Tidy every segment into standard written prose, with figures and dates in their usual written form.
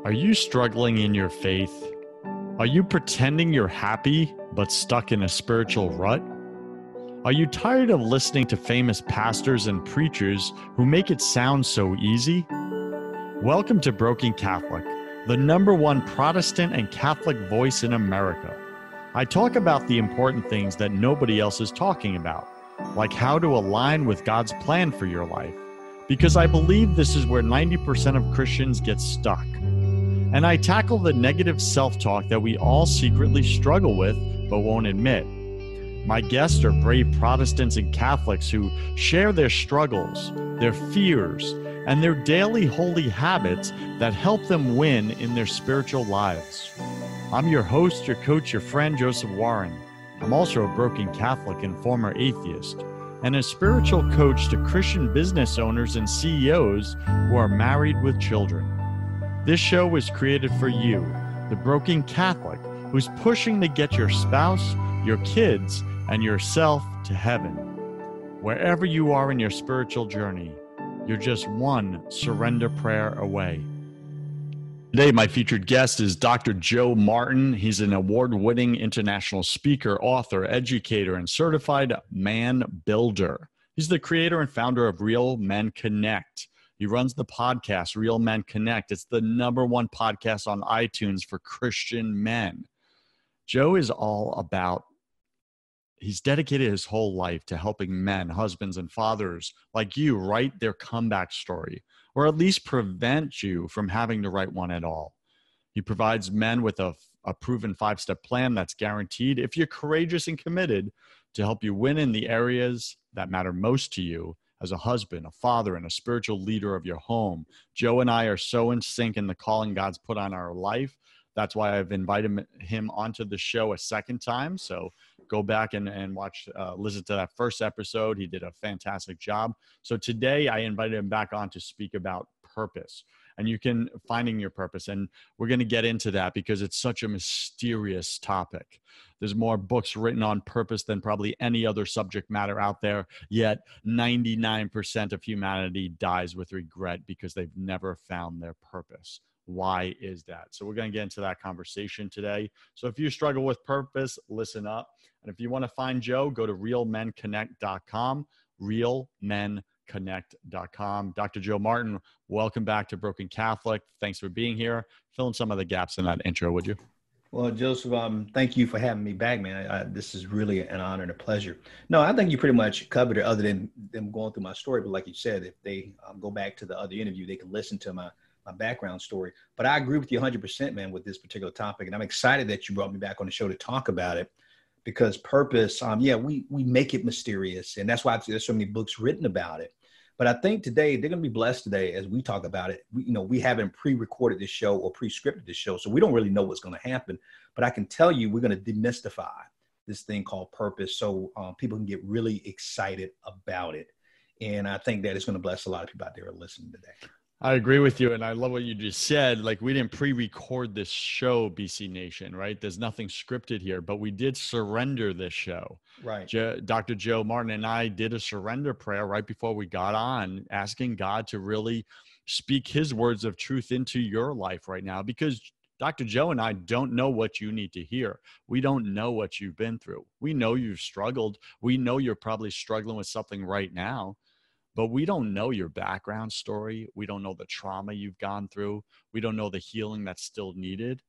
Are you struggling in your faith? Are you pretending you're happy but stuck in a spiritual rut? Are you tired of listening to famous pastors and preachers who make it sound so easy? Welcome to Broken Catholic, the #1 Protestant and Catholic voice in America. I talk about the important things that nobody else is talking about, like how to align with God's plan for your life, because I believe this is where 90% of Christians get stuck. And I tackle the negative self-talk that we all secretly struggle with but won't admit. My guests are brave Protestants and Catholics who share their struggles, their fears, and their daily holy habits that help them win in their spiritual lives. I'm your host, your coach, your friend, Joseph Warren. I'm also a broken Catholic and former atheist, and a spiritual coach to Christian business owners and CEOs who are married with children. This show was created for you, the broken Catholic who's pushing to get your spouse, your kids, and yourself to heaven. Wherever you are in your spiritual journey, you're just one surrender prayer away. Today, my featured guest is Dr. Joe Martin. He's an award-winning international speaker, author, educator, and certified man builder. He's the creator and founder of Real Men Connect. He runs the podcast, Real Men Connect. It's the #1 podcast on iTunes for Christian men. Joe is all about, he's dedicated his whole life to helping men, husbands, and fathers like you write their comeback story, or at least prevent you from having to write one at all. He provides men with a proven 5-step plan that's guaranteed, if you're courageous and committed, to help you win in the areas that matter most to you as a husband, a father, and a spiritual leader of your home. Joe and I are so in sync in the calling God's put on our life. That's why I've invited him onto the show a second time. So go back and watch, listen to that first episode. He did a fantastic job. So today I invited him back on to speak about purpose, and you can finding your purpose. And we're going to get into that because it's such a mysterious topic. There's more books written on purpose than probably any other subject matter out there. Yet 99% of humanity dies with regret because they've never found their purpose. Why is that? So we're going to get into that conversation today. So if you struggle with purpose, listen up. And if you want to find Joe, go to realmenconnect.com, realmenconnect.com. Dr. Joe Martin, welcome back to Broken Catholic. Thanks for being here. Fill in some of the gaps in that intro, would you? Well, Joseph, thank you for having me back, man. This is really an honor and a pleasure. No, I think you pretty much covered it, other than them going through my story. But like you said, if they go back to the other interview, they can listen to my background story. But I agree with you 100%, man, with this particular topic. And I'm excited that you brought me back on the show to talk about it, because purpose, we make it mysterious. And that's why there's so many books written about it. But I think today they're going to be blessed today as we talk about it. We haven't pre-recorded this show or pre-scripted this show, so we don't really know what's going to happen. But I can tell you we're going to demystify this thing called purpose, so people can get really excited about it. And I think that it's going to bless a lot of people out there who are listening today. I agree with you. And I love what you just said. Like, we didn't pre-record this show, BC Nation, right? There's nothing scripted here, but we did surrender this show. Right. Dr. Joe Martin and I did a surrender prayer right before we got on, asking God to really speak his words of truth into your life right now, because Dr. Joe and I don't know what you need to hear. We don't know what you've been through. We know you've struggled. We know you're probably struggling with something right now. But we don't know your background story. We don't know the trauma you've gone through. We don't know the healing that's still needed,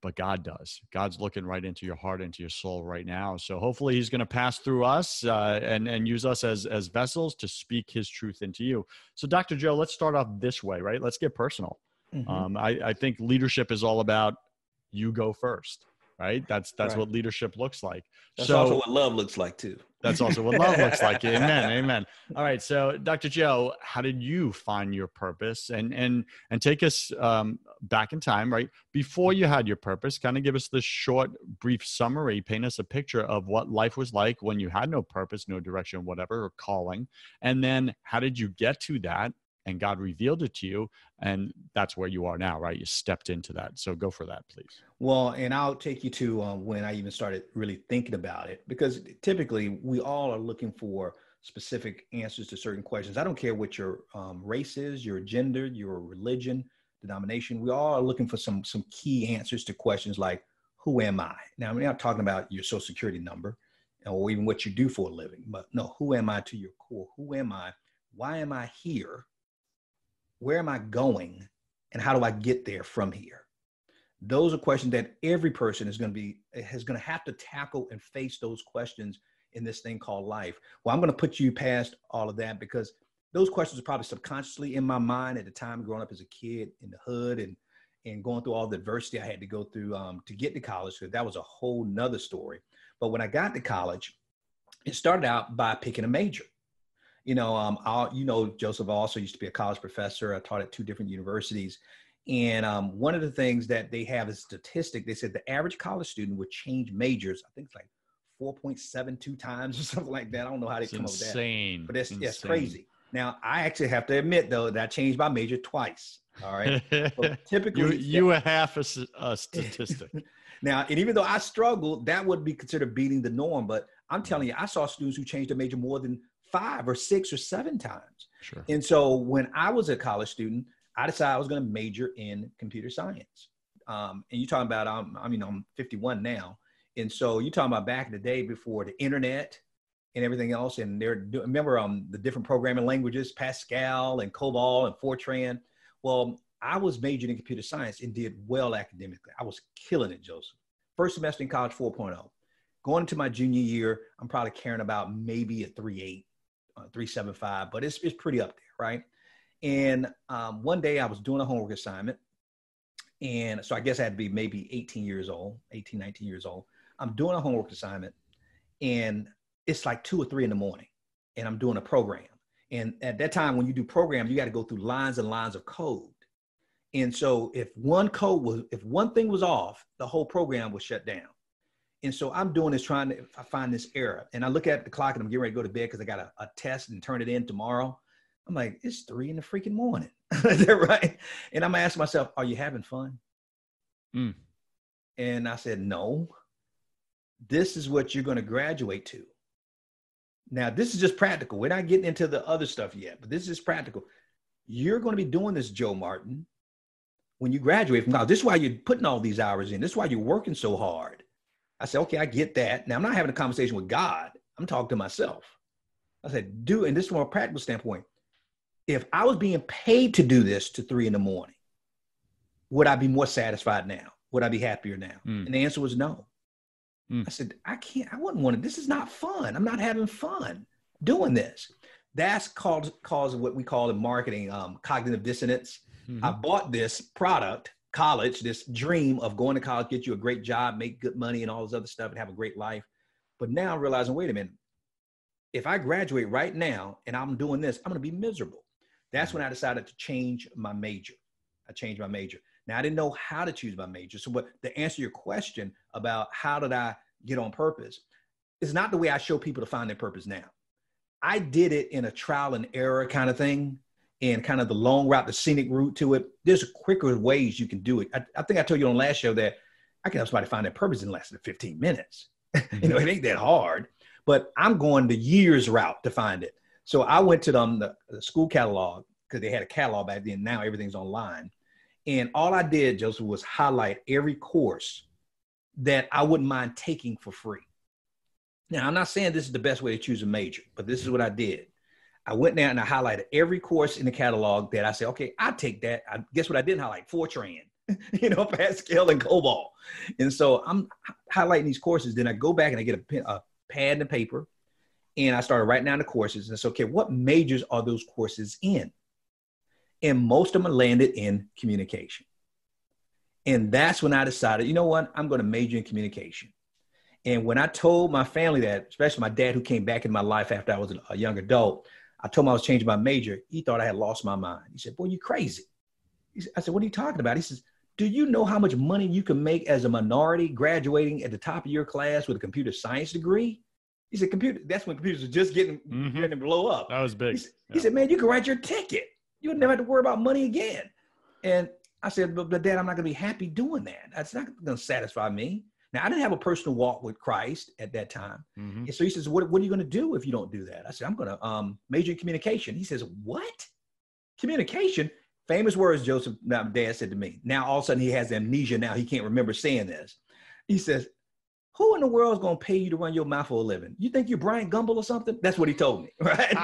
but God does. God's looking right into your heart, into your soul right now. So hopefully he's going to pass through us and use us as vessels to speak his truth into you. So Dr. Joe, let's start off this way, right? Let's get personal. Mm-hmm. I think leadership is all about you go first, right? That's right. What leadership looks like. That's also what love looks like too. That's also what love looks like. Amen. Amen. All right. So Dr. Joe, how did you find your purpose? And take us back in time, right? Before you had your purpose, kind of give us the short, brief summary, paint us a picture of what life was like when you had no purpose, no direction, whatever, or calling. And then how did you get to that? And God revealed it to you, and that's where you are now, right? You stepped into that. So go for that, please. Well, and I'll take you to when I even started really thinking about it, because typically we all are looking for specific answers to certain questions. I don't care what your race is, your gender, your religion, denomination, we all are looking for some key answers to questions like, who am I? Now, I'm not talking about your social security number or even what you do for a living, but no, who am I to your core? Who am I? Why am I here? Where am I going? And how do I get there from here? Those are questions that every person is going to have to tackle and face those questions in this thing called life. Well, I'm going to put you past all of that because those questions are probably subconsciously in my mind at the time growing up as a kid in the hood and going through all the adversity I had to go through to get to college. So that was a whole nother story. But when I got to college, it started out by picking a major. Joseph also used to be a college professor. I taught at 2 different universities. And one of the things that they have is a statistic. They said the average college student would change majors. I think it's like 4.72 times or something like that. I don't know how they come up with that. Insane. But it's crazy. Now, I actually have to admit, though, that I changed my major twice. All right. But typically, you were half a statistic. Now, and even though I struggled, that would be considered beating the norm. But I'm telling you, I saw students who changed their major more than 5 or 6 or 7 times. Sure. And so when I was a college student, I decided I was going to major in computer science. And you're talking about, I'm 51 now. And so you're talking about back in the day before the internet and everything else. And remember the different programming languages, Pascal and COBOL and Fortran. Well, I was majoring in computer science and did well academically. I was killing it, Joseph. First semester in college, 4.0. Going into my junior year, I'm probably carrying about maybe a 3.8, 3.75, but it's pretty up there, right? And one day I was doing a homework assignment. And so I guess I had to be maybe 19 years old. I'm doing a homework assignment and it's like 2 or 3 in the morning and I'm doing a program. And at that time, when you do programs, you got to go through lines and lines of code. And so if one thing was off, the whole program was shut down. And so I'm doing this, trying to find this error. And I look at the clock and I'm getting ready to go to bed because I got a test and turn it in tomorrow. I'm like, it's 3 in the freaking morning. Is that right? And I'm asking myself, are you having fun? Mm. And I said, no, this is what you're going to graduate to. Now, this is just practical. We're not getting into the other stuff yet, but this is practical. You're going to be doing this, Joe Martin, when you graduate from college. This is why you're putting all these hours in. This is why you're working so hard. I said, okay, I get that. Now, I'm not having a conversation with God. I'm talking to myself. I said, and this from a practical standpoint, if I was being paid to do this to 3 in the morning, would I be more satisfied now? Would I be happier now? Mm. And the answer was no. I said, I wouldn't want it. This is not fun. I'm not having fun doing this. That's cause what we call in marketing, cognitive dissonance. Mm-hmm. I bought this product, college, this dream of going to college, get you a great job, make good money and all this other stuff and have a great life. But now I'm realizing, wait a minute, if I graduate right now and I'm doing this, I'm going to be miserable. That's when I decided to change my major. I changed my major. Now, I didn't know how to choose my major. So to answer your question about how did I get on purpose, it's not the way I show people to find their purpose now. I did it in a trial and error kind of thing and kind of the long route, the scenic route to it. There's quicker ways you can do it. I think I told you on last show that I can help somebody find their purpose in less than 15 minutes. Mm-hmm. It ain't that hard, but I'm going the years route to find it. So I went to the school catalog because they had a catalog back then. Now everything's online. And all I did, Joseph, was highlight every course that I wouldn't mind taking for free. Now, I'm not saying this is the best way to choose a major, but this is what I did. I went down and I highlighted every course in the catalog that I said, okay, I'll take that. Guess what I didn't highlight? Fortran, Pascal and COBOL. And so I'm highlighting these courses. Then I go back and I get a pad and paper and I started writing down the courses. And I said, okay, what majors are those courses in? And most of them landed in communication. And that's when I decided, you know what, I'm going to major in communication. And when I told my family that, especially my dad who came back in my life after I was a young adult, I told him I was changing my major. He thought I had lost my mind. He said, boy, you crazy. I said, what are you talking about? He says, do you know how much money you can make as a minority graduating at the top of your class with a computer science degree? He said, that's when computers were just getting to blow up. That was big. He said, man, you can write your ticket. You would never have to worry about money again. And I said, but Dad, I'm not going to be happy doing that. That's not going to satisfy me. Now, I didn't have a personal walk with Christ at that time. Mm-hmm. And so he says, what are you going to do if you don't do that? I said, I'm going to major in communication. He says, what? Communication? famous words Joseph, my dad said to me. Now, all of a sudden he has amnesia now. He can't remember saying this. He says, who in the world is going to pay you to run your mouth for a living? You think you're Brian Gumble or something? That's what he told me, right?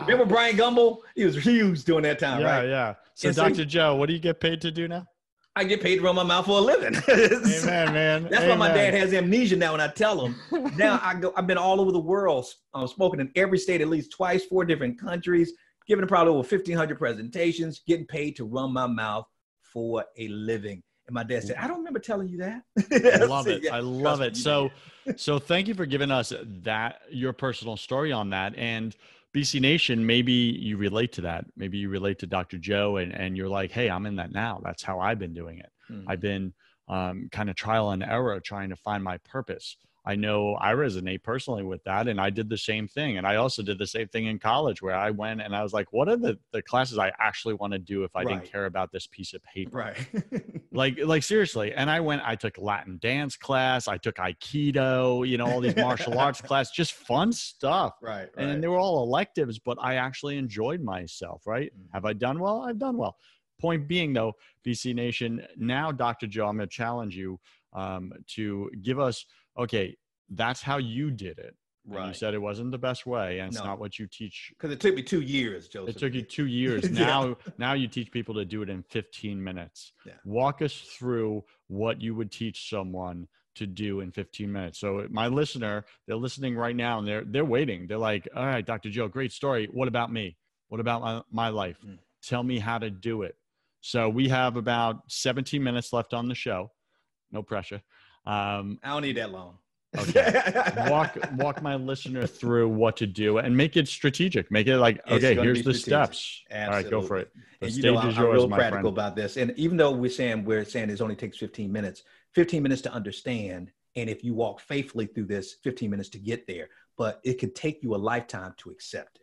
Remember Brian Gumble? He was huge during that time, right? Yeah. So, Dr. Joe, what do you get paid to do now? I get paid to run my mouth for a living. Amen, man. That's why my dad has amnesia now when I tell him. Now I've been all over the world, spoken in every state at least twice, 4 different countries, given probably over 1,500 presentations, getting paid to run my mouth for a living. And my dad said, I don't remember telling you that. I love it. I love it. So thank you for giving us your personal story on that. And BC Nation, maybe you relate to that. Maybe you relate to Dr. Joe and you're like, hey, I'm in that now. That's how I've been doing it. Mm-hmm. I've been kind of trial and error trying to find my purpose. I know I resonate personally with that. And I did the same thing. And I also did the same thing in college where I went and I was like, what are the classes I actually want to do if I didn't care about this piece of paper? Right. like seriously. And I took Latin dance class. I took Aikido, all these martial arts class, just fun stuff. Right. And they were all electives, but I actually enjoyed myself. Right. Mm-hmm. Have I done well? I've done well. Point being though, BC Nation, now, Dr. Joe, I'm going to challenge you to give us, okay, that's how you did it. Right. And you said it wasn't the best way, and it's not what you teach. Because it took me 2 years, Joseph. It took you 2 years. Now you teach people to do it in 15 minutes. Yeah. Walk us through what you would teach someone to do in 15 minutes. So my listener, they're listening right now, and they're waiting. They're like, all right, Dr. Joe, great story. What about me? What about my life? Tell me how to do it. So we have about 17 minutes left on the show. No pressure. I don't need that long. Okay. Walk my listener through what to do and make it strategic. Make it like, okay, here's the steps. Absolutely. All right, go for it. The stage is yours, real practical about this. And even though we're saying it only takes 15 minutes to understand. And if you walk faithfully through this 15 minutes to get there, but it could take you a lifetime to accept it.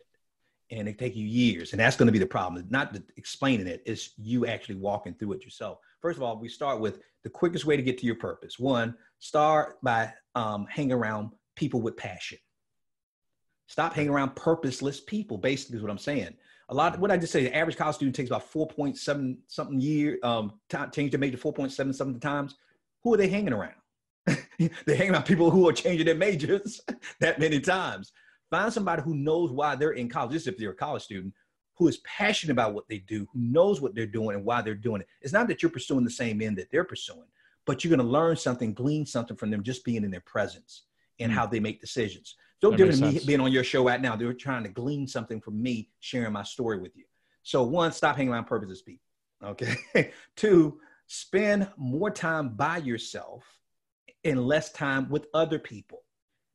And it take you years. And that's going to be the problem. It's not explaining it. It's you actually walking through it yourself. First of all, we start with the quickest way to get to your purpose. 1, start by hanging around people with passion. Stop hanging around purposeless people, basically is what I'm saying. What I just say, the average college student takes about 4.7 something year, change their major 4.7 something times. Who are they hanging around? They're hanging around people who are changing their majors that many times. Find somebody who knows why they're in college. This is if they're a college student, who is passionate about what they do, who knows what they're doing and why they're doing it. It's not that you're pursuing the same end that they're pursuing, but you're going to learn something, glean something from them just being in their presence and how they make decisions. So different than me being on your show right now. They're trying to glean something from me sharing my story with you. So 1, stop hanging around purposeless people. Okay. 2, spend more time by yourself and less time with other people.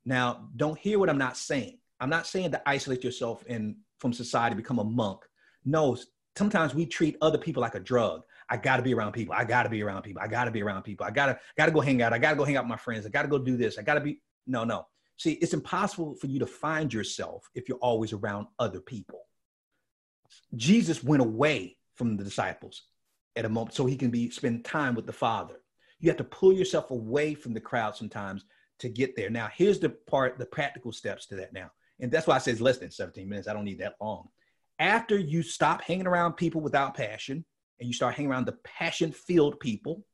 Now, don't hear what I'm not saying. I'm not saying to isolate yourself from society, become a monk. No, sometimes we treat other people like a drug. I got to be around people. I got to be around people. I got to be around people. I got to go hang out. I got to go hang out with my friends. I got to go do this. No. See, it's impossible for you to find yourself if you're always around other people. Jesus went away from the disciples at a moment so he can spend time with the Father. You have to pull yourself away from the crowd sometimes to get there. Now, here's the practical steps to that now. And that's why I say it's less than 17 minutes. I don't need that long. After you stop hanging around people without passion and you start hanging around the passion-filled people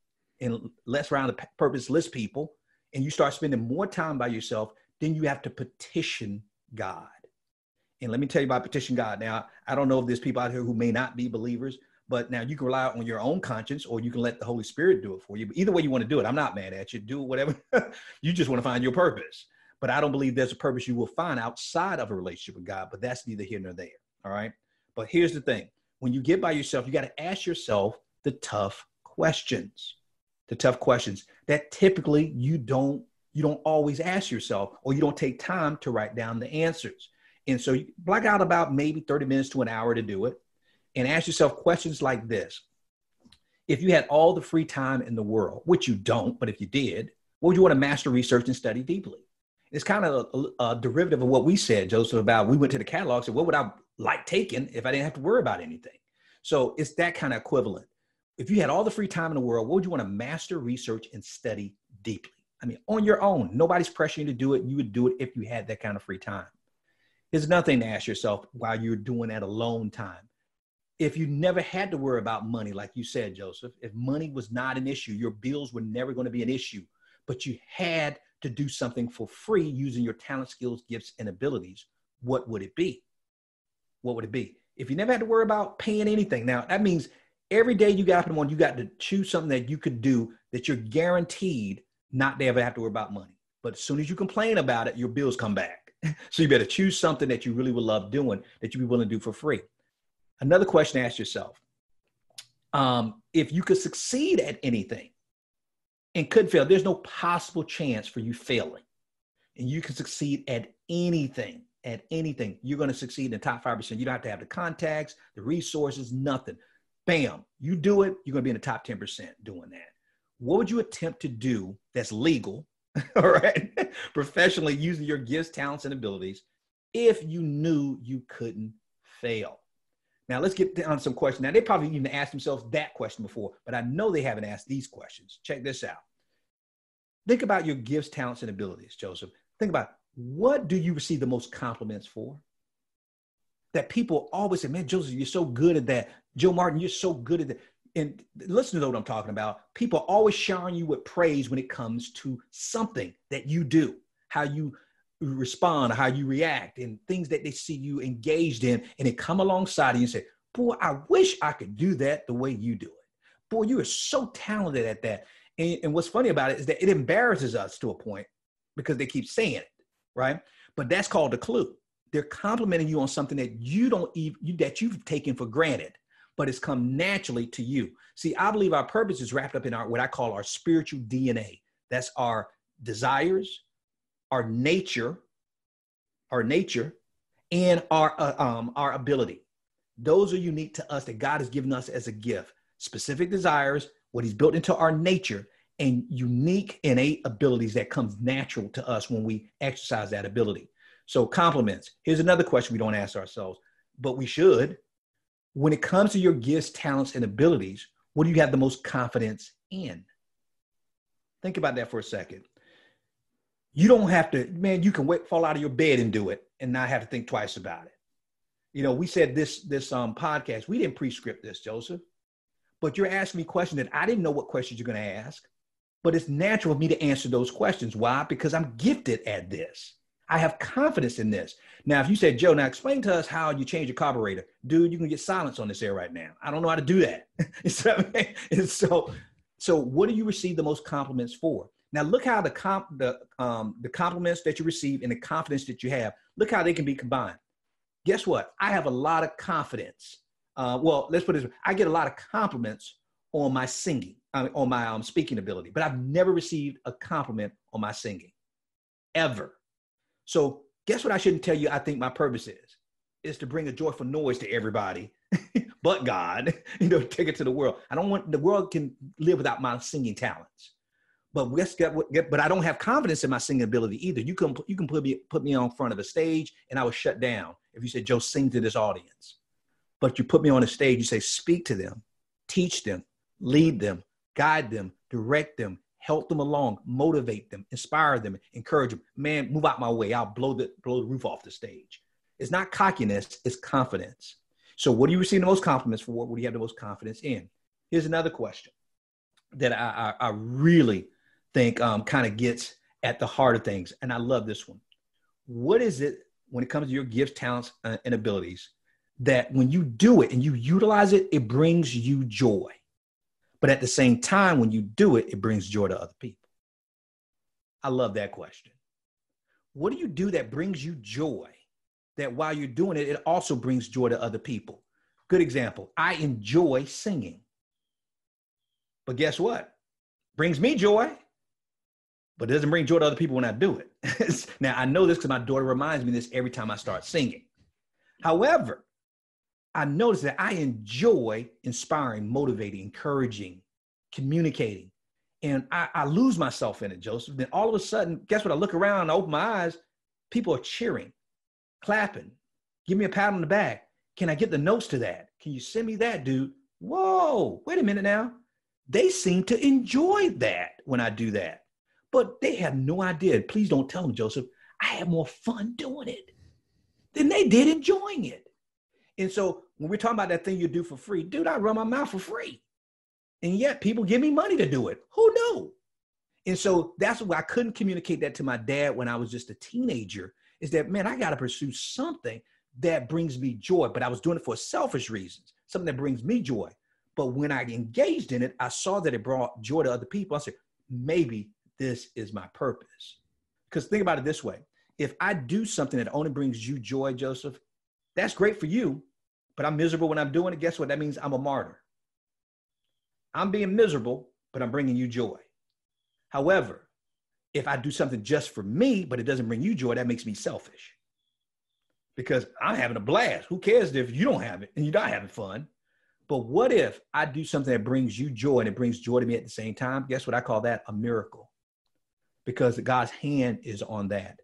and less around the purposeless people, and you start spending more time by yourself, then you have to petition God. And let me tell you about Petition God. Now, I don't know if there's people out here who may not be believers, but now you can rely on your own conscience or you can let the Holy Spirit do it for you. But either way you want to do it, I'm not mad at you. Do whatever. You just want to find your purpose. But I don't believe there's a purpose you will find outside of a relationship with God, but that's neither here nor there. All right. But here's the thing. When you get by yourself, you got to ask yourself the tough questions that typically you don't always ask yourself, or you don't take time to write down the answers. And so you block out about maybe 30 minutes to an hour to do it and ask yourself questions like this. If you had all the free time in the world, which you don't, but if you did, what would you want to master, research, and study deeply? It's kind of a derivative of what we said, Joseph, about we went to the catalog, so what would I like taking if I didn't have to worry about anything? So it's that kind of equivalent. If you had all the free time in the world, what would you want to master, research, and study deeply? I mean, on your own. Nobody's pressuring you to do it. You would do it if you had that kind of free time. Here's another thing to ask yourself while you're doing that alone time. If you never had to worry about money, like you said, Joseph, if money was not an issue, your bills were never going to be an issue, but you had to do something for free using your talent, skills, gifts, and abilities, what would it be? What would it be? If you never had to worry about paying anything, now that means every day you got up in the morning, you got to choose something that you could do that you're guaranteed not to ever have to worry about money. But as soon as you complain about it, your bills come back. So you better choose something that you really would love doing, that you'd be willing to do for free. Another question to ask yourself, if you could succeed at anything and couldn't fail, there's no possible chance for you failing. And you can succeed at anything, you're going to succeed in the top 5%. You don't have to have the contacts, the resources, nothing. Bam, you do it, you're going to be in the top 10% doing that. What would you attempt to do that's legal, all right, professionally, using your gifts, talents, and abilities if you knew you couldn't fail? Now, let's get on some questions. Now, they probably even asked themselves that question before, but I know they haven't asked these questions. Check this out. Think about your gifts, talents, and abilities, Joseph. Think about, what do you receive the most compliments for? That people always say, man, Joseph, you're so good at that. Joe Martin, you're so good at that. And listen to what I'm talking about. People are always showering you with praise when it comes to something that you do, how you respond, how you react, and things that they see you engaged in, and they come alongside you and say, boy, I wish I could do that the way you do it. Boy, you are so talented at that. And what's funny about it is that it embarrasses us to a point because they keep saying it, right? But that's called a clue. They're complimenting you on something that you don't even, that you've taken for granted, but it's come naturally to you. See, I believe our purpose is wrapped up in what I call our spiritual DNA. That's our desires, our nature, and our ability. Those are unique to us, that God has given us as a gift. Specific desires, what he's built into our nature, and unique innate abilities that comes natural to us when we exercise that ability. So compliments. Here's another question we don't ask ourselves, but we should. When it comes to your gifts, talents, and abilities, what do you have the most confidence in? Think about that for a second. You don't have to, man, you can fall out of your bed and do it and not have to think twice about it. You know, we said this podcast, we didn't pre-script this, Joseph, but you're asking me questions that I didn't know what questions you're going to ask, but it's natural for me to answer those questions. Why? Because I'm gifted at this. I have confidence in this. Now, if you said, Joe, now explain to us how you change your carburetor. Dude, you can get silence on this air right now. I don't know how to do that. So what do you receive the most compliments for? Now, look how the compliments that you receive and the confidence that you have, look how they can be combined. Guess what? I have a lot of confidence. Well, let's put it this way. I get a lot of compliments on my singing, on my speaking ability, but I've never received a compliment on my singing, ever. So guess what I shouldn't tell you I think my purpose is to bring a joyful noise to everybody, but God, take it to the world. I don't want, the world can live without my singing talents. But but I don't have confidence in my singing ability either. You can put me on front of a stage and I was shut down if you said, Joe, sing to this audience. But you put me on a stage, you say, speak to them, teach them, lead them, guide them, direct them, help them along, motivate them, inspire them, encourage them. Man, move out my way. I'll blow the roof off the stage. It's not cockiness, it's confidence. So what do you receive the most compliments for? What do you have the most confidence in? Here's another question that I really think kind of gets at the heart of things. And I love this one. What is it when it comes to your gifts, talents, and abilities that when you do it and you utilize it, it brings you joy? But at the same time, when you do it, it brings joy to other people. I love that question. What do you do that brings you joy, that while you're doing it, it also brings joy to other people? Good example. I enjoy singing. But guess what? Brings me joy, but it doesn't bring joy to other people when I do it. Now, I know this because my daughter reminds me of this every time I start singing. However, I notice that I enjoy inspiring, motivating, encouraging, communicating, and I lose myself in it, Joseph. Then all of a sudden, guess what? I look around and I open my eyes. People are cheering, clapping, give me a pat on the back. Can I get the notes to that? Can you send me that, dude? Whoa, wait a minute now. They seem to enjoy that when I do that, but they have no idea. Please don't tell them, Joseph, I have more fun doing it than they did enjoying it. And so When we're talking about that thing you do for free, dude, I run my mouth for free. And yet people give me money to do it. Who knew? And so that's why I couldn't communicate that to my dad when I was just a teenager, is that, man, I got to pursue something that brings me joy. But I was doing it for selfish reasons, something that brings me joy. But when I engaged in it, I saw that it brought joy to other people. I said, maybe this is my purpose. Because think about it this way. If I do something that only brings you joy, Joseph, that's great for you, but I'm miserable when I'm doing it. Guess what? That means I'm a martyr. I'm being miserable, but I'm bringing you joy. However, if I do something just for me, but it doesn't bring you joy, that makes me selfish. Because I'm having a blast. Who cares if you don't have it and you're not having fun? But what if I do something that brings you joy and it brings joy to me at the same time? Guess what? I call that a miracle, because God's hand is on that.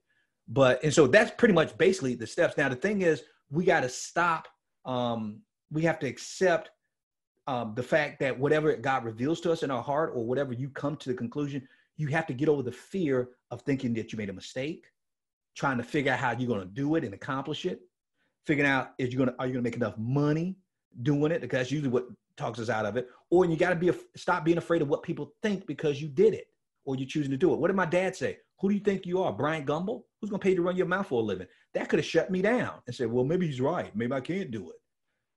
And so that's pretty much basically the steps. Now, the thing is, we got to stop. We have to accept the fact that whatever God reveals to us in our heart, or whatever you come to the conclusion, you have to get over the fear of thinking that you made a mistake, trying to figure out how you're going to do it and accomplish it, figuring out, are you going to make enough money doing it? Because that's usually what talks us out of it. Or you got to stop being afraid of what people think because you did it, or you're choosing to do it. What did my dad say? Who do you think you are, Brian Gumble? Who's going to pay you to run your mouth for a living? That could have shut me down and said, well, maybe he's right. Maybe I can't do it.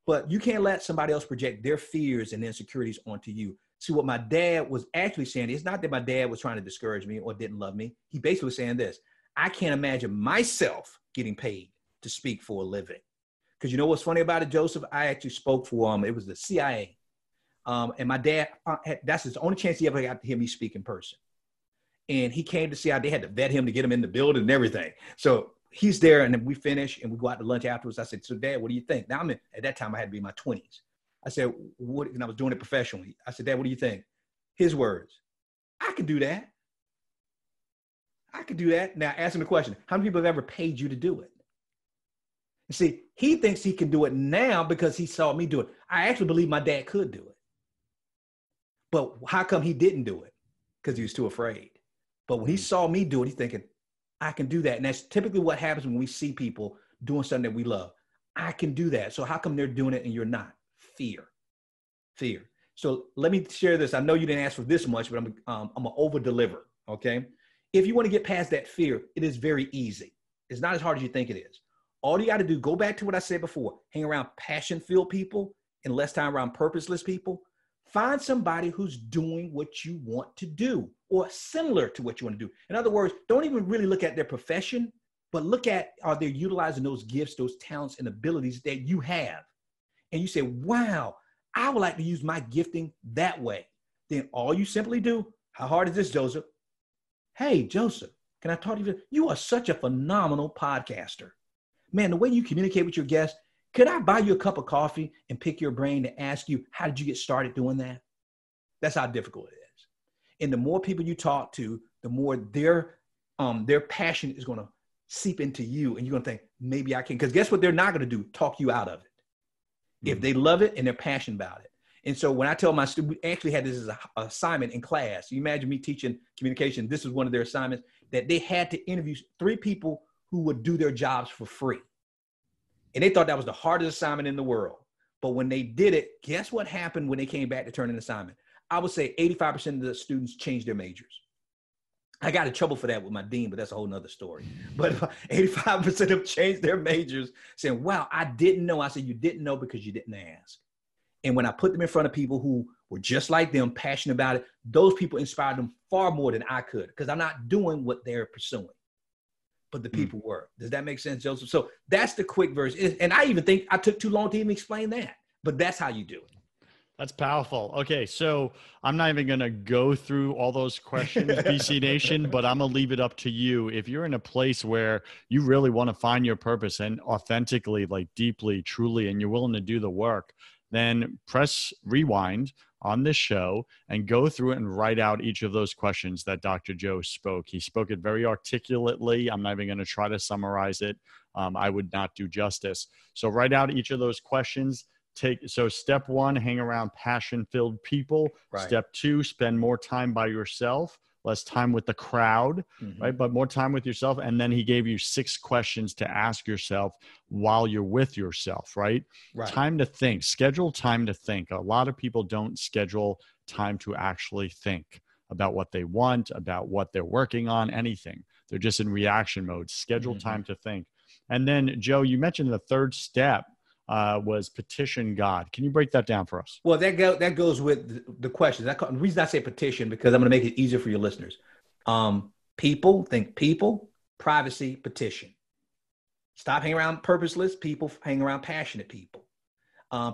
But you can't let somebody else project their fears and insecurities onto you. See, what my dad was actually saying, it's not that my dad was trying to discourage me or didn't love me. He basically was saying this: I can't imagine myself getting paid to speak for a living. Because you know what's funny about it, Joseph? I actually spoke for, it was the CIA. And my dad, that's the only chance he ever got to hear me speak in person. And he came to CIA. They had to vet him to get him in the building and everything. So he's there, and then we finish and we go out to lunch afterwards. I said, so Dad, what do you think? Now at that time I had to be in my 20s. I said, and I was doing it professionally. I said, Dad, what do you think? His words: I could do that. I could do that. Now ask him the question: how many people have ever paid you to do it? You see, he thinks he can do it now because he saw me do it. I actually believe my dad could do it. But how come he didn't do it? Because he was too afraid. But when he saw me do it, he's thinking, I can do that. And that's typically what happens when we see people doing something that we love. I can do that. So how come they're doing it and you're not? Fear. So let me share this. I know you didn't ask for this much, but I'm gonna over deliver. Okay. If you want to get past that fear, it is very easy. It's not as hard as you think it is. All you got to do, go back to what I said before, hang around passion-filled people and less time around purposeless people. Find somebody who's doing what you want to do or similar to what you want to do. In other words, don't even really look at their profession, but look at, are they utilizing those gifts, those talents and abilities that you have? And you say, wow, I would like to use my gifting that way. Then all you simply do, how hard is this, Joseph? Hey, Joseph, can I talk to you? You are such a phenomenal podcaster. Man, the way you communicate with your guests, could I buy you a cup of coffee and pick your brain to ask you, how did you get started doing that? That's how difficult it is. And the more people you talk to, the more their passion is going to seep into you. And you're going to think, maybe I can. Because guess what they're not going to do? Talk you out of it. If they love it and they're passionate about it. And so when I tell my students, we actually had this as an assignment in class. You imagine me teaching communication. This is one of their assignments, that they had to interview 3 people who would do their jobs for free. And they thought that was the hardest assignment in the world. But when they did it, guess what happened when they came back to turn in an assignment? I would say 85% of the students changed their majors. I got in trouble for that with my dean, but that's a whole nother story. But 85% of them changed their majors, saying, wow, I didn't know. I said, you didn't know because you didn't ask. And when I put them in front of people who were just like them, passionate about it, those people inspired them far more than I could, because I'm not doing what they're pursuing. But the people were. Does that make sense, Joseph? So that's the quick version. And I even think I took too long to even explain that. But that's how you do it. That's powerful. Okay, so I'm not even going to go through all those questions, BC Nation, but I'm going to leave it up to you. If you're in a place where you really want to find your purpose and authentically, like deeply, truly, and you're willing to do the work, then press rewind on this show and go through it and write out each of those questions that Dr. Joe spoke. He spoke it very articulately. I'm not even going to try to summarize it. I would not do justice. So write out each of those questions. So step 1, hang around passion-filled people. Right. Step 2, spend more time by yourself. less time with the crowd, Mm-hmm. right? But more time with yourself. And then he gave you 6 questions to ask yourself while you're with yourself, right? Right. Time to think, schedule time to think. A lot of people don't schedule time to actually think about what they want, about what they're working on, anything. They're just in reaction mode. Schedule time to think. And then, Joe, you mentioned the third step was petition God. Can you break that down for us? Well, that goes with the questions. The reason I say petition, because I'm going to make it easier for your listeners. People, privacy, petition. Stop hanging around purposeless people, hang around passionate people.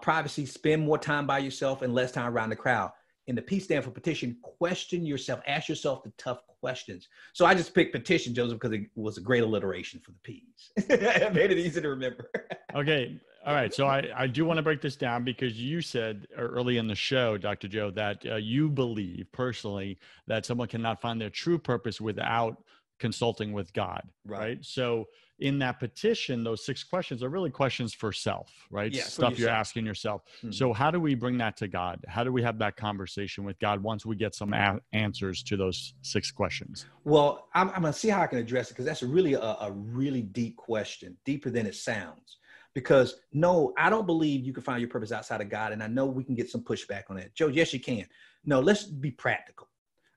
Privacy, spend more time by yourself and less time around the crowd. And the P stand for petition, question yourself, ask yourself the tough questions. So I just picked petition, Joseph, because it was a great alliteration for the P's. It made it easy to remember. Okay. All right. So I do want to break this down because you said early in the show, Dr. Joe, that you believe personally that someone cannot find their true purpose without consulting with God. Right. So in that petition, those 6 questions are really questions for self, right? Yeah, stuff you're asking yourself. Mm-hmm. So how do we bring that to God? How do we have that conversation with God once we get some answers to those 6 questions? Well, I'm going to see how I can address it, because that's really a really deep question, deeper than it sounds. Because no, I don't believe you can find your purpose outside of God. And I know we can get some pushback on that. Joe, yes, you can. No, let's be practical.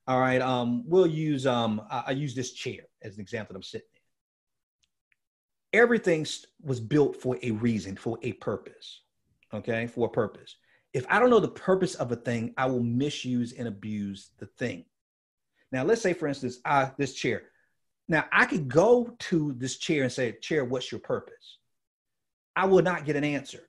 All right. We'll use, I use this chair as an example that I'm sitting in. Everything was built for a reason, for a purpose. Okay. For a purpose. If I don't know the purpose of a thing, I will misuse and abuse the thing. Now, let's say, for instance, this chair. Now, I could go to this chair and say, chair, what's your purpose? I will not get an answer.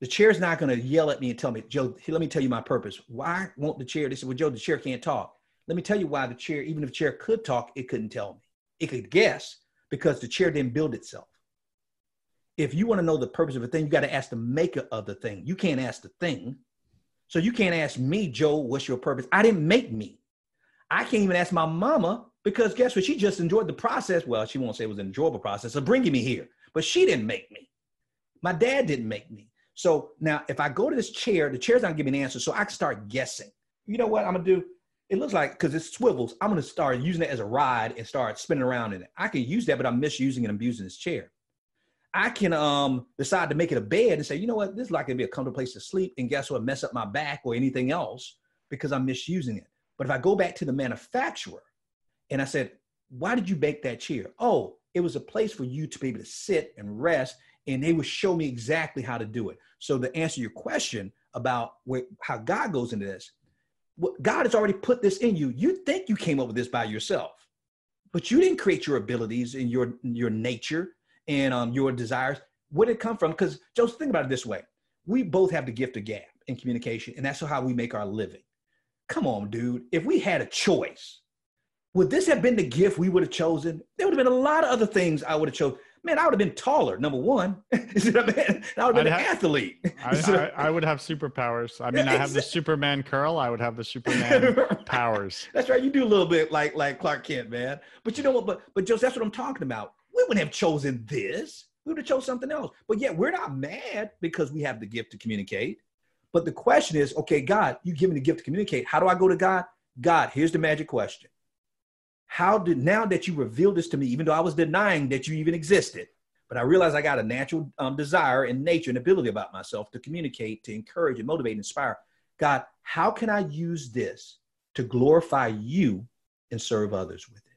The chair's not going to yell at me and tell me, Joe, let me tell you my purpose. Why won't the chair? They said, well, Joe, the chair can't talk. Let me tell you why the chair, even if the chair could talk, it couldn't tell me. It could guess because the chair didn't build itself. If you want to know the purpose of a thing, you got to ask the maker of the thing. You can't ask the thing. So you can't ask me, Joe, what's your purpose? I didn't make me. I can't even ask my mama, because guess what? She just enjoyed the process. Well, she won't say it was an enjoyable process of bringing me here, but she didn't make me. My dad didn't make me. So now if I go to this chair, the chair's not giving me an answer. So I can start guessing. You know what I'm going to do? It looks like, because it swivels, I'm going to start using it as a ride and start spinning around in it. I can use that, but I'm misusing and abusing this chair. I can decide to make it a bed and say, you know what? This is like going to be a comfortable place to sleep. And guess what? Mess up my back or anything else because I'm misusing it. But if I go back to the manufacturer and I said, why did you make that chair? Oh, it was a place for you to be able to sit and rest. And they would show me exactly how to do it. So to answer your question about how God goes into this, God has already put this in you. You think you came up with this by yourself, but you didn't create your abilities and your nature and your desires. Where did it come from? Because Joseph, think about it this way. We both have the gift of gab in communication, and that's how we make our living. Come on, dude. If we had a choice, would this have been the gift we would have chosen? There would have been a lot of other things I would have chosen. Man, I would have been taller, number one. I would have been an athlete. I would have superpowers. I mean, I have the Superman curl. I would have the Superman powers. That's right. You do a little bit like Clark Kent, man. But you know what? But Joseph, that's what I'm talking about. We wouldn't have chosen this. We would have chosen something else. But yet we're not mad because we have the gift to communicate. But the question is, okay, God, you give me the gift to communicate. How do I go to God? God, here's the magic question. Now that you revealed this to me, even though I was denying that you even existed, but I realized I got a natural desire and nature and ability about myself to communicate, to encourage and motivate and inspire. God, how can I use this to glorify you and serve others with it?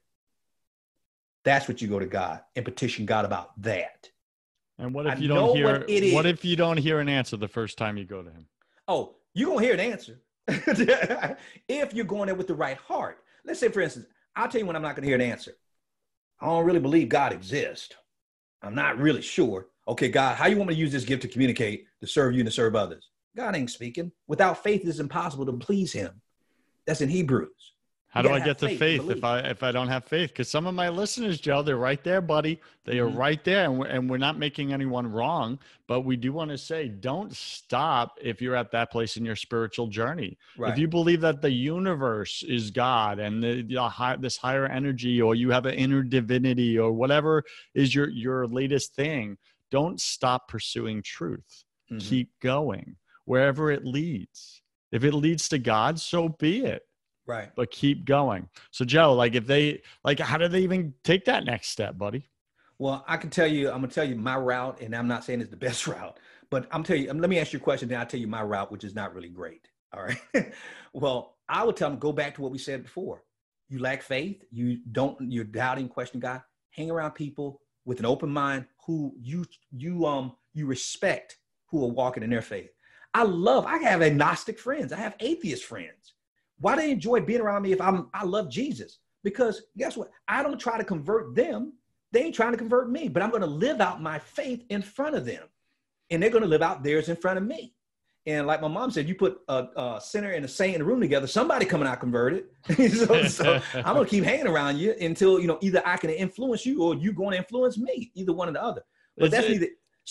That's what you go to God and petition God about that. And what if you don't hear? What if you don't hear an answer the first time you go to him? Oh, you're gonna hear an answer if you're going there with the right heart. Let's say, for instance, I'll tell you when I'm not going to hear an answer. I don't really believe God exists. I'm not really sure. Okay, God, how you want me to use this gift to communicate, to serve you and to serve others? God ain't speaking. Without faith, it is impossible to please him. That's in Hebrews. How do I get the faith if I don't have faith? Because some of my listeners, Joe, they're right there, buddy. They are right there, and we're not making anyone wrong. But we do want to say, don't stop if you're at that place in your spiritual journey. Right. If you believe that the universe is God and this higher energy, or you have an inner divinity, or whatever is your latest thing, don't stop pursuing truth. Mm-hmm. Keep going wherever it leads. If it leads to God, so be it. Right. but keep going. So Joe, like if they, like, how do they even take that next step, buddy? Well, I'm going to tell you my route, and I'm not saying it's the best route, but I'm telling you, let me ask you a question, then I'll tell you my route, which is not really great. All right. Well, I would tell them, go back to what we said before. You lack faith. You're doubting, questioning God. Hang around people with an open mind who you respect, who are walking in their faith. I have agnostic friends. I have atheist friends. Why do they enjoy being around me if I love Jesus? Because guess what? I don't try to convert them. They ain't trying to convert me, but I'm going to live out my faith in front of them. And they're going to live out theirs in front of me. And like my mom said, you put a sinner and a saint in a room together, somebody coming out converted. so I'm going to keep hanging around you until, either I can influence you or you going to influence me, either one or the other. But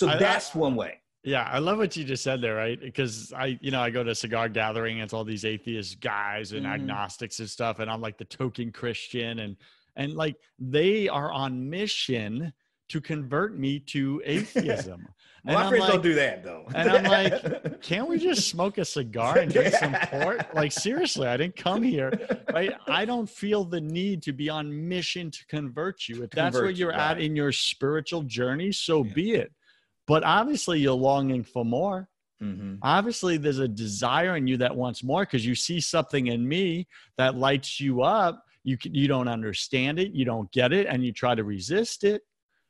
that's one way. Yeah, I love what you just said there, right? Because I go to cigar gathering, and it's all these atheist guys and agnostics and stuff, and I'm like the token Christian, and like they are on mission to convert me to atheism. My friends don't do that though. And I'm like, can't we just smoke a cigar and drink some port? Like, seriously, I didn't come here, right? I don't feel the need to be on mission to convert you. If that's where you're at in your spiritual journey, so be it. But obviously you're longing for more. Obviously there's a desire in you that wants more because you see something in me that lights you up. You don't understand it. You don't get it. And you try to resist it.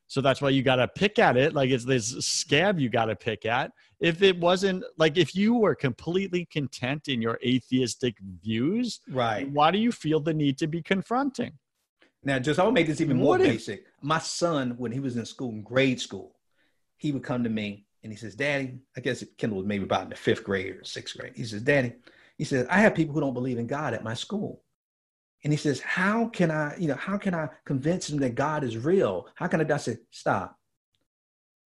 So that's why you got to pick at it. Like it's this scab you got to pick at. If it wasn't like, if you were completely content in your atheistic views, right? Why do you feel the need to be confronting? Now, just I'll make this even more basic. My son, when he was in school, in grade school, he would come to me and he says, Daddy, I guess Kendall was maybe about in the 5th grade or 6th grade. He says, Daddy, he says, I have people who don't believe in God at my school. And he says, how can I convince them that God is real? How can I say, stop.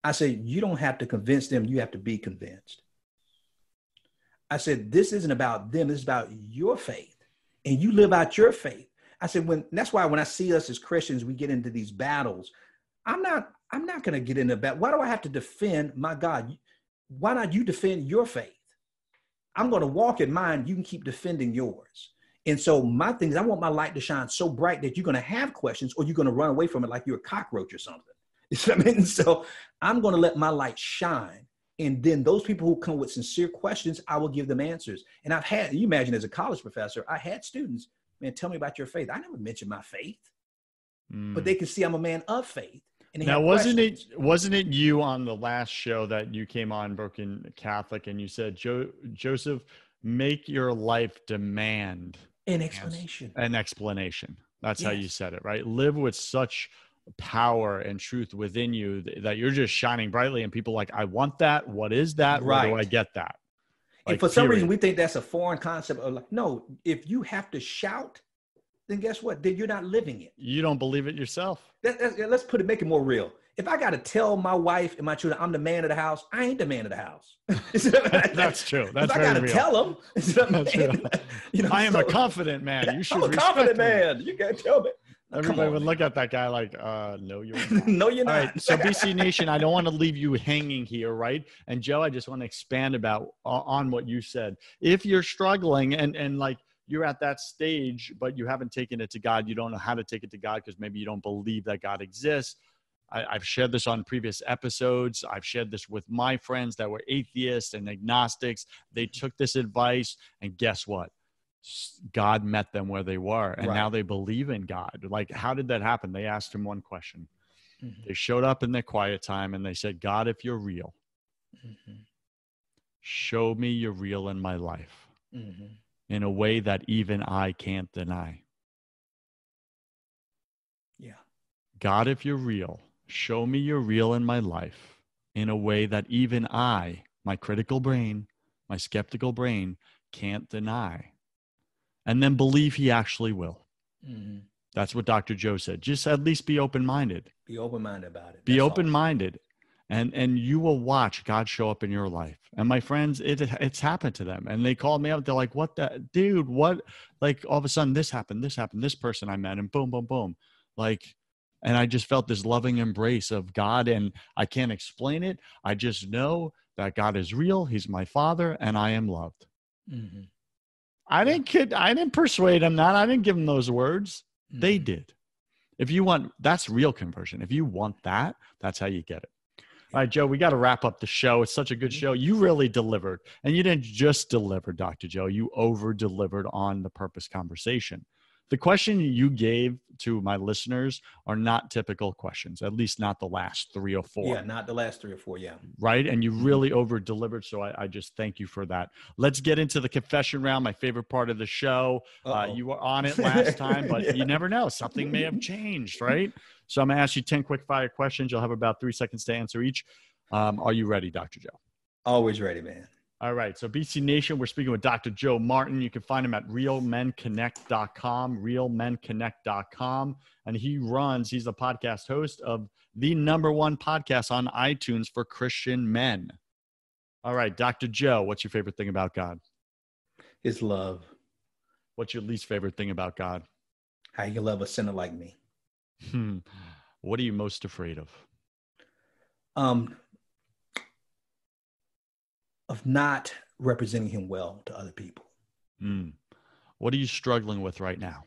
I said, you don't have to convince them. You have to be convinced. I said, this isn't about them. This is about your faith. And you live out your faith. I said, that's why when I see us as Christians, we get into these battles. I'm not going to get into that. Why do I have to defend my God? Why not you defend your faith? I'm going to walk in mine. You can keep defending yours. And so my thing is, I want my light to shine so bright that you're going to have questions or you're going to run away from it like you're a cockroach or something. You see what I mean? So I'm going to let my light shine. And then those people who come with sincere questions, I will give them answers. And you imagine as a college professor, I had students, man, tell me about your faith. I never mentioned my faith, but they can see I'm a man of faith. Now, wasn't it you on the last show that you came on, Broken Catholic, and you said, Joseph, make your life demand an explanation. An explanation. That's how you said it, right? Live with such power and truth within you that you're just shining brightly, and people are like, I want that. What is that? Right. Where do I get that? Like, and for some reason, we think that's a foreign concept. Of like, no, if you have to shout, then guess what? Then you're not living it. You don't believe it yourself. Let's make it more real. If I got to tell my wife and my children I'm the man of the house, I ain't the man of the house. That's true. That's if I got to tell them, that's true. I am a confident man. You should respect me. I'm a confident man. You got to tell me. Everybody would look at that guy like, no, you're not. No, you're not. All right, so BC Nation, I don't want to leave you hanging here, right? And Joe, I just want to expand on what you said. If you're struggling and like you're at that stage, but you haven't taken it to God, you don't know how to take it to God because maybe you don't believe that God exists. I've shared this on previous episodes. I've shared this with my friends that were atheists and agnostics. They took this advice, and guess what? God met them where they were, and now they believe in God. Like, how did that happen? They asked him one question. They showed up in their quiet time, and they said, God, if you're real, show me you're real in my life in a way that even I can't deny. Yeah. God, if you're real, show me you're real in my life in a way that even I, my critical brain, my skeptical brain, can't deny. And then believe he actually will. That's what Dr. Joe said. Just at least be open-minded. Be open-minded about it. Be open-minded. And you will watch God show up in your life. And my friends, it's happened to them. And they called me up. They're like, what the, dude, what? Like all of a sudden this happened, this person I met, and boom, boom, boom. Like, and I just felt this loving embrace of God, and I can't explain it. I just know that God is real. He's my Father, and I am loved. I didn't persuade them that. I didn't give them those words. They did. If you want, that's real conversion. If you want that, that's how you get it. All right, Joe, we got to wrap up the show. It's such a good show. You really delivered. And you didn't just deliver, Dr. Joe. You over-delivered on the purpose conversation. The question you gave to my listeners are not typical questions, at least not the last 3 or 4. Yeah, not the last 3 or 4, yeah. Right? And you really over-delivered, so I just thank you for that. Let's get into the confession round, my favorite part of the show. You were on it last time, but you never know. Something may have changed, right? So I'm going to ask you 10 quick-fire questions. You'll have about 3 seconds to answer each. Are you ready, Dr. Joe? Always ready, man. All right. So BC Nation, we're speaking with Dr. Joe Martin. You can find him at realmenconnect.com, realmenconnect.com. And he's the podcast host of the #1 podcast on iTunes for Christian men. All right. Dr. Joe, what's your favorite thing about God? His love. What's your least favorite thing about God? How you can love a sinner like me. What are you most afraid of? Of not representing him well to other people. What are you struggling with right now?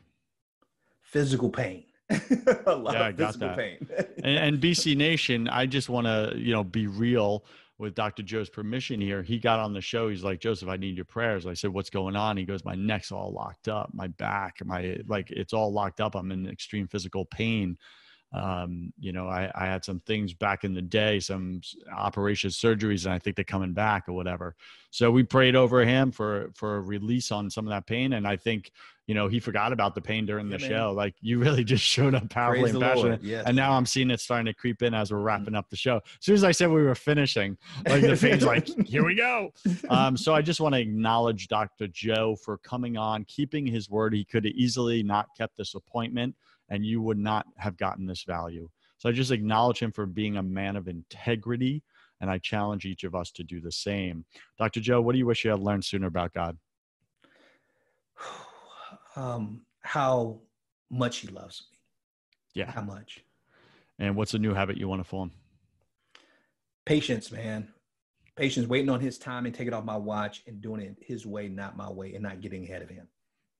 Physical pain. A lot of physical pain. and BC Nation, I just want to, be real with Dr. Joe's permission here. He got on the show. He's like, Joseph, I need your prayers. I said, what's going on? He goes, my neck's all locked up. My back, it's all locked up. I'm in extreme physical pain. I had some things back in the day, some operations, surgeries, and I think they're coming back or whatever. So we prayed over him for a release on some of that pain. And I think, he forgot about the pain during the show. Like, you really just showed up powerfully and passionate. Yes. And now I'm seeing it starting to creep in as we're wrapping up the show. As soon as I said we were finishing, like the pain's like, here we go. So I just want to acknowledge Dr. Joe for coming on, keeping his word. He could have easily not kept this appointment, and you would not have gotten this value. So I just acknowledge him for being a man of integrity, and I challenge each of us to do the same. Dr. Joe, what do you wish you had learned sooner about God? How much he loves me. Yeah. How much. And what's a new habit you want to form? Patience, man. Patience, waiting on his time and taking off my watch and doing it his way, not my way, and not getting ahead of him.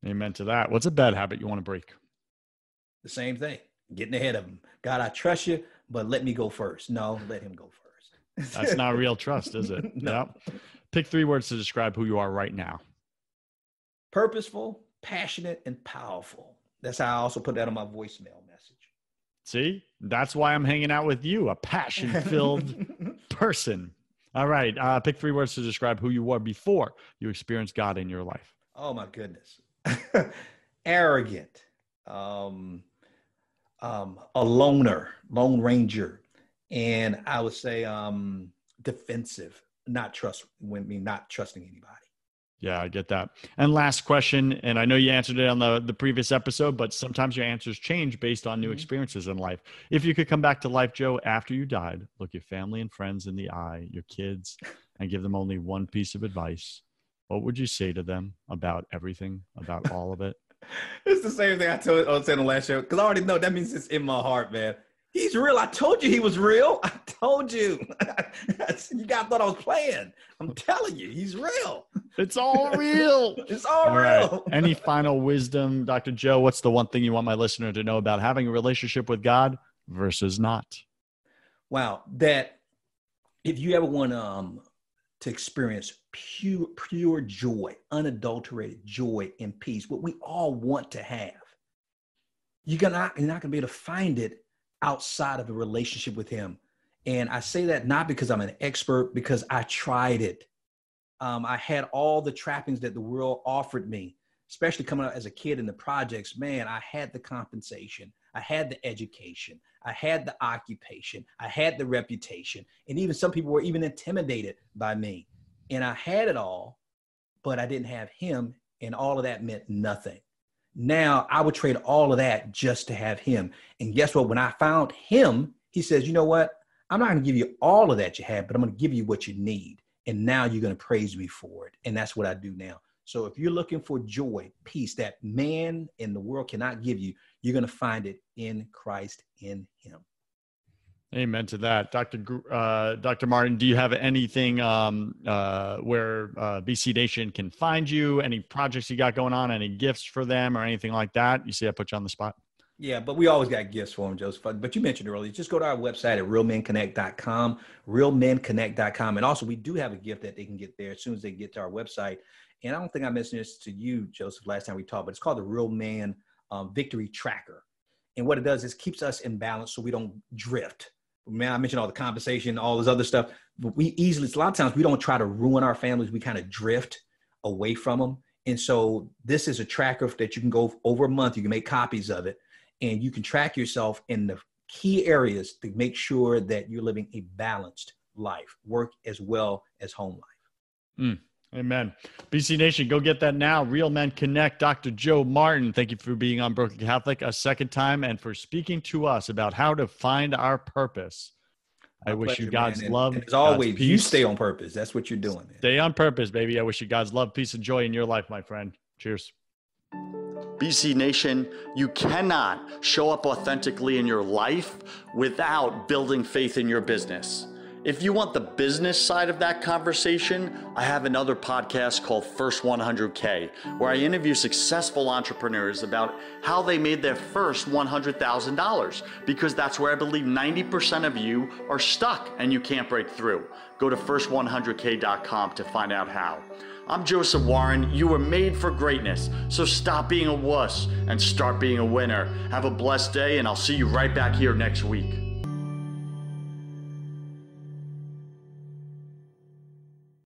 Amen to that. What's a bad habit you want to break? The same thing, getting ahead of him. God, I trust you, but let me go first. No, let him go first. That's not real trust, is it? No. Yep. Pick 3 words to describe who you are right now. Purposeful, passionate, and powerful. That's how I also put that on my voicemail message. See, that's why I'm hanging out with you, a passion-filled person. All right. Pick 3 words to describe who you were before you experienced God in your life. Oh, my goodness. Arrogant. A loner, lone ranger, and I would say defensive, not trusting anybody. Yeah, I get that. And last question, and I know you answered it on the previous episode, but sometimes your answers change based on new experiences in life. If you could come back to life, Joe, after you died, look your family and friends in the eye, your kids, and give them only one piece of advice, what would you say to them about everything, about all of it? It's the same thing I said on the last show, because I already know that means it's in my heart, man. He's real. I told you he was real. I told you. You guys thought I was playing. I'm telling you, he's real. It's all real. It's all real. Right. Any final wisdom, Dr. Joe? What's the one thing you want my listener to know about having a relationship with God versus not? Wow. That if you ever want to experience pure joy, unadulterated joy and peace, what we all want to have, you're not going to be able to find it outside of a relationship with him. And I say that not because I'm an expert, because I tried it. I had all the trappings that the world offered me, especially coming out as a kid in the projects. Man, I had the compensation. I had the education. I had the occupation. I had the reputation. And even some people were even intimidated by me. And I had it all, but I didn't have him. And all of that meant nothing. Now I would trade all of that just to have him. And guess what? When I found him, he says, you know what? I'm not going to give you all of that you have, but I'm going to give you what you need. And now you're going to praise me for it. And that's what I do now. So if you're looking for joy, peace that man and the world cannot give you, you're going to find it in Christ, in him. Amen to that. Dr. Martin, do you have anything where BC Nation can find you? Any projects you got going on? Any gifts for them or anything like that? You see I put you on the spot? Yeah, but we always got gifts for them, Joseph. But you mentioned earlier, just go to our website at realmenconnect.com, realmenconnect.com. And also, we do have a gift that they can get there as soon as they get to our website. And I don't think I mentioned this to you, Joseph, last time we talked, but it's called the Real Man Victory Tracker. And what it does is keeps us in balance so we don't drift. Man, I mentioned all the compensation, all this other stuff, but we easily, a lot of times we don't try to ruin our families. We kind of drift away from them. And so this is a tracker that you can go over a month. You can make copies of it and you can track yourself in the key areas to make sure that you're living a balanced life, work as well as home life. Amen. BC Nation, go get that now. Real Men Connect. Dr. Joe Martin, thank you for being on Broken Catholic a second time and for speaking to us about how to find our purpose. I wish you God's love. As always, you stay on purpose. That's what you're doing. Man. Stay on purpose, baby. I wish you God's love, peace, and joy in your life, my friend. Cheers. BC Nation, you cannot show up authentically in your life without building faith in your business. If you want the business side of that conversation, I have another podcast called First 100K, where I interview successful entrepreneurs about how they made their first $100,000, because that's where I believe 90% of you are stuck and you can't break through. Go to first100k.com to find out how. I'm Joseph Warren. You were made for greatness, so stop being a wuss and start being a winner. Have a blessed day, and I'll see you right back here next week.